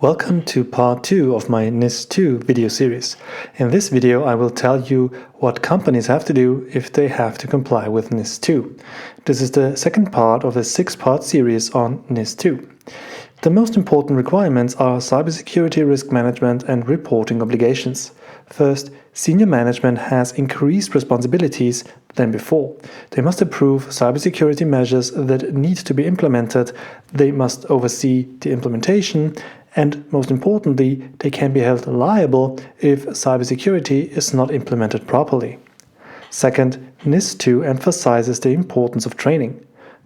Welcome to part 2 of my NIS 2 video series. In this video I will tell you what companies have to do if they have to comply with NIS 2. This is the second part of a 6-part series on NIS 2. The most important requirements are cybersecurity risk management and reporting obligations. First, senior management has increased responsibilities than before. They must approve cybersecurity measures that need to be implemented, they must oversee the implementation, and most importantly, they can be held liable if cybersecurity is not implemented properly. Second, NIS 2 emphasizes the importance of training.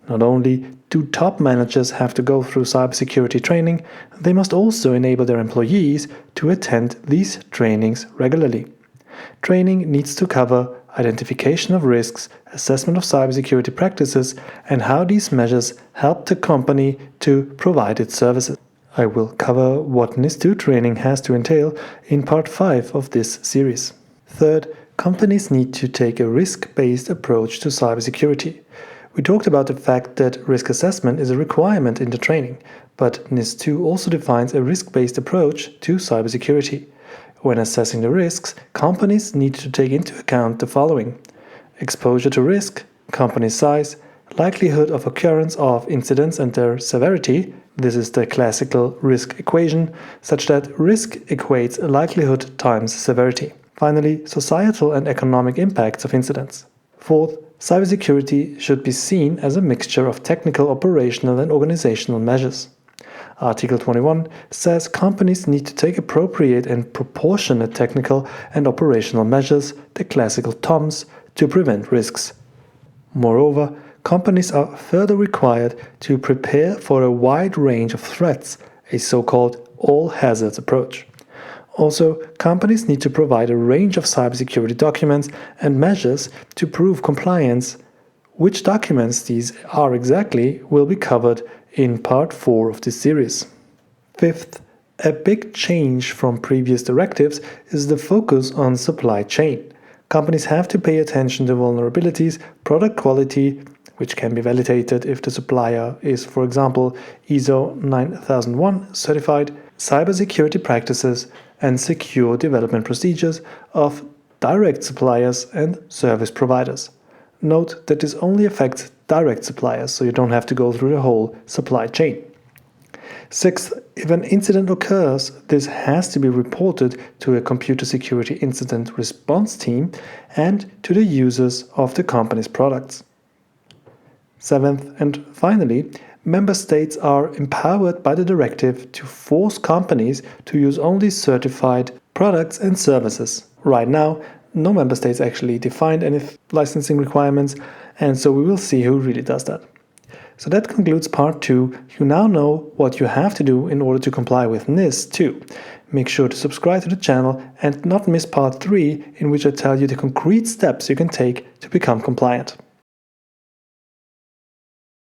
Not only do top managers have to go through cybersecurity training, they must also enable their employees to attend these trainings regularly. Training needs to cover identification of risks, assessment of cybersecurity practices, and how these measures help the company to provide its services. I will cover what NIS 2 training has to entail in part 5 of this series. Third, companies need to take a risk-based approach to cybersecurity. We talked about the fact that risk assessment is a requirement in the training, but NIS 2 also defines a risk-based approach to cybersecurity. When assessing the risks, companies need to take into account the following: exposure to risk, company size, likelihood of occurrence of incidents and their severity. This is the classical risk equation, such that risk equates likelihood times severity. Finally, societal and economic impacts of incidents. Fourth, cybersecurity should be seen as a mixture of technical, operational, and organizational measures. Article 21 says companies need to take appropriate and proportionate technical and operational measures, the classical TOMs, to prevent risks. Moreover, companies are further required to prepare for a wide range of threats, a so-called all-hazards approach. Also, companies need to provide a range of cybersecurity documents and measures to prove compliance. Which documents these are exactly will be covered in part 4 of this series. Fifth, a big change from previous directives is the focus on supply chain. Companies have to pay attention to vulnerabilities, product quality, which can be validated if the supplier is, for example, ISO 9001 certified, cybersecurity practices, and secure development procedures of direct suppliers and service providers. Note that this only affects direct suppliers, so you don't have to go through the whole supply chain. Sixth, if an incident occurs, this has to be reported to a computer security incident response team and to the users of the company's products. Seventh, and finally, member states are empowered by the directive to force companies to use only certified products and services. Right now, no member states actually defined any licensing requirements, and so we will see who really does that. So that concludes part 2. You now know what you have to do in order to comply with NIS 2. Make sure to subscribe to the channel and not miss part 3, in which I tell you the concrete steps you can take to become compliant.